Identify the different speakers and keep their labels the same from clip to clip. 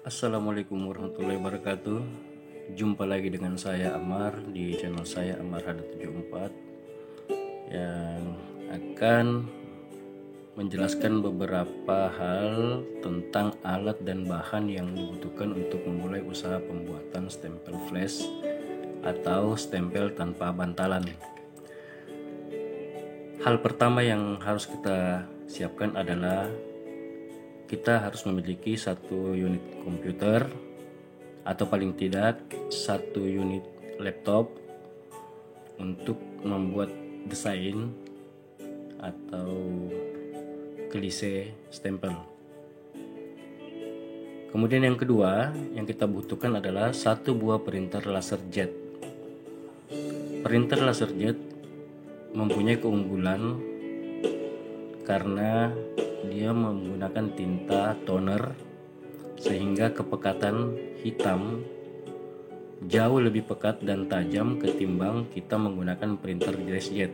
Speaker 1: Assalamualaikum warahmatullahi wabarakatuh. Jumpa lagi dengan saya Amar di channel saya Amar Hada 74 yang akan menjelaskan beberapa hal tentang alat dan bahan yang dibutuhkan untuk memulai usaha pembuatan stempel flash atau stempel tanpa bantalan. Hal pertama yang harus kita siapkan adalah kita harus memiliki satu unit komputer atau paling tidak satu unit laptop untuk membuat desain atau klise stempel. Kemudian yang kedua yang kita butuhkan adalah satu buah printer laser jet. Printer laser jet mempunyai keunggulan karena dia menggunakan tinta toner sehingga kepekatan hitam jauh lebih pekat dan tajam ketimbang kita menggunakan printer jet.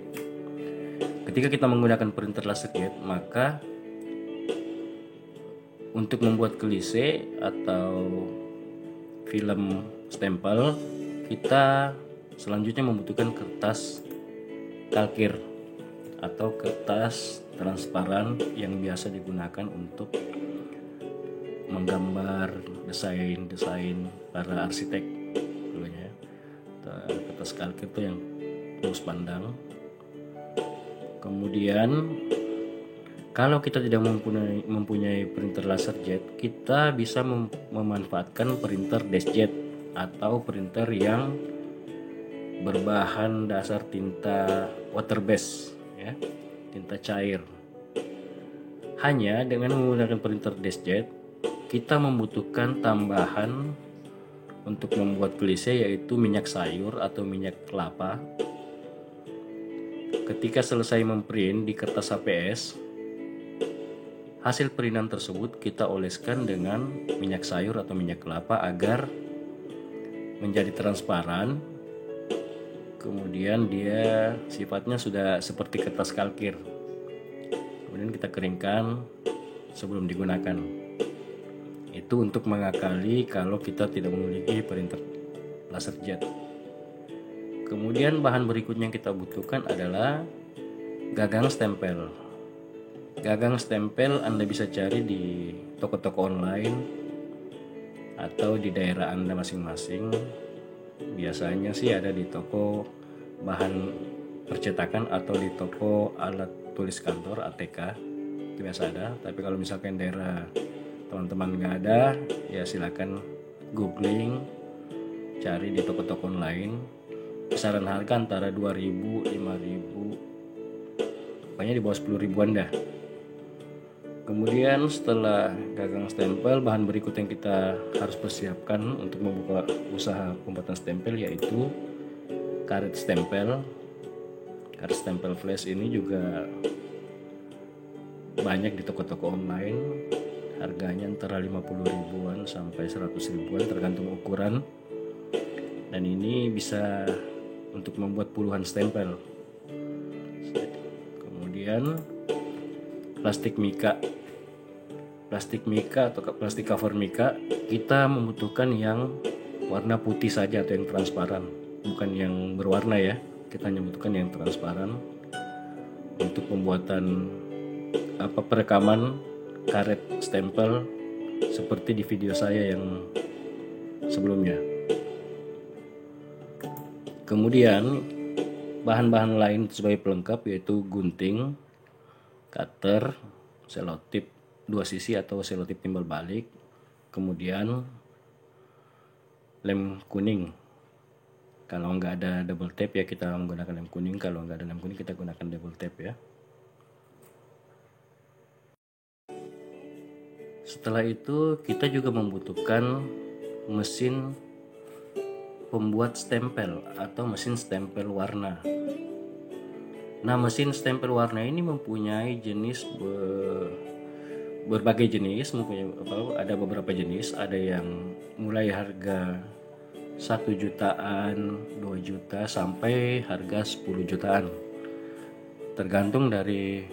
Speaker 1: Ketika kita menggunakan printer laser jet, maka untuk membuat klise atau film stempel, kita selanjutnya membutuhkan kertas kalkir atau kertas transparan yang biasa digunakan untuk menggambar desain para arsitek dulunya. Kertas kalkir itu yang terus pandang. Kemudian kalau kita tidak mempunyai printer laser jet, kita bisa memanfaatkan printer deskjet atau printer yang berbahan dasar tinta water base, ya, tinta cair. Hanya dengan menggunakan printer deskjet, kita membutuhkan tambahan untuk membuat klise, yaitu minyak sayur atau minyak kelapa. Ketika selesai memprint di kertas HPS, hasil printan tersebut kita oleskan dengan minyak sayur atau minyak kelapa agar menjadi transparan. Kemudian dia sifatnya sudah seperti kertas kalkir. Kemudian kita keringkan sebelum digunakan. Itu untuk mengakali kalau kita tidak memiliki printer laser jet. Kemudian bahan berikutnya yang kita butuhkan adalah gagang stempel. Gagang stempel Anda bisa cari di toko-toko online atau di daerah Anda masing-masing. Biasanya sih ada di toko bahan percetakan atau di toko alat tulis kantor ATK, itu biasa ada. Tapi kalau misalkan daerah teman-teman nggak ada, ya silakan googling, cari di toko-toko online. Kisaran harga antara 2.000, 5.000, pokoknya di bawah 10 ribuan dah. Kemudian setelah gagang stempel, bahan berikut yang kita harus persiapkan untuk membuka usaha pembuatan stempel yaitu karet stempel. Karet stempel flash ini juga banyak di toko-toko online. Harganya antara 50 ribuan sampai 100 ribuan tergantung ukuran. Dan ini bisa untuk membuat puluhan stempel. Kemudian plastik mika atau plastik cover mika, kita membutuhkan yang warna putih saja atau yang transparan, bukan yang berwarna ya. Kita hanya membutuhkan yang transparan untuk pembuatan perekaman karet stempel seperti di video saya yang sebelumnya. Kemudian bahan-bahan lain sebagai pelengkap yaitu gunting, cutter, selotip 2 sisi atau selotip timbal balik, kemudian lem kuning. Kalau nggak ada double tape ya kita menggunakan lem kuning, kalau nggak ada lem kuning kita gunakan double tape ya. Setelah itu kita juga membutuhkan mesin pembuat stempel atau mesin stempel warna. Nah, mesin stempel warna ini mempunyai jenis berbagai jenis, ada beberapa jenis, ada yang mulai harga 1 jutaan, 2 juta sampai harga 10 jutaan. Tergantung dari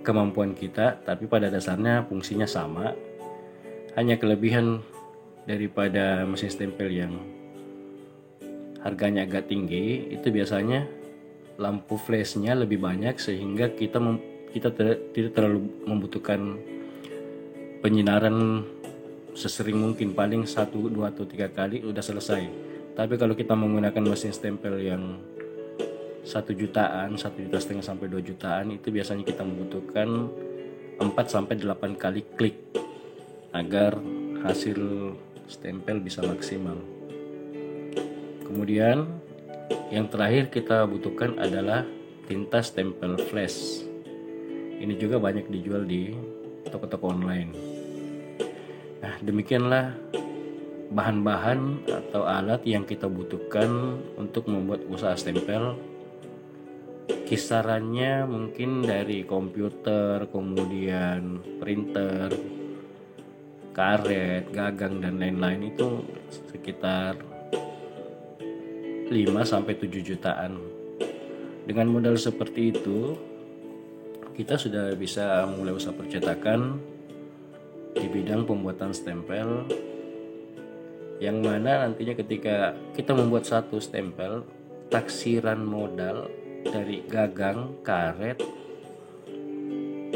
Speaker 1: kemampuan kita, tapi pada dasarnya fungsinya sama. Hanya kelebihan daripada mesin stempel yang harganya agak tinggi itu biasanya lampu flashnya lebih banyak, sehingga kita tidak terlalu membutuhkan penyinaran sesering mungkin, paling 1, 2, atau 3 kali udah selesai. Tapi kalau kita menggunakan mesin stempel yang 1 jutaan, 1,5 juta sampai 2 jutaan, itu biasanya kita membutuhkan 4 sampai 8 kali klik agar hasil stempel bisa maksimal. Kemudian yang terakhir kita butuhkan adalah tinta stempel flash. Ini juga banyak dijual di toko-toko online. Nah, demikianlah bahan-bahan atau alat yang kita butuhkan untuk membuat usaha stempel. Kisarannya mungkin dari komputer, kemudian printer, karet, gagang, dan lain-lain itu sekitar 5 sampai 7 jutaan. Dengan modal seperti itu, kita sudah bisa mulai usaha percetakan di bidang pembuatan stempel, yang mana nantinya ketika kita membuat satu stempel, taksiran modal dari gagang, karet,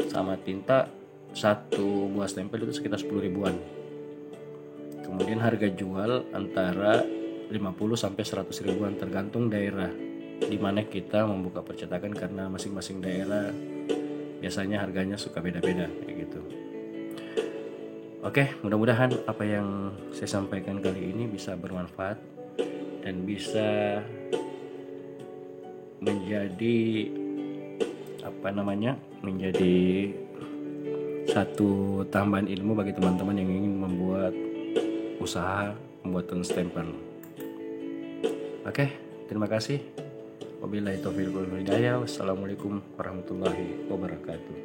Speaker 1: sama tinta satu buah stempel itu sekitar 10 ribuan. Kemudian harga jual antara 50 sampai 100 ribuan tergantung daerah di mana kita membuka percetakan, karena masing-masing daerah biasanya harganya suka beda-beda kayak gitu. Oke, mudah-mudahan apa yang saya sampaikan kali ini bisa bermanfaat dan bisa menjadi menjadi satu tambahan ilmu bagi teman-teman yang ingin membuat usaha pembuatan stempel. Oke, terima kasih. Wabillahi taufiq wal hidayah. Wassalamualaikum warahmatullahi wabarakatuh.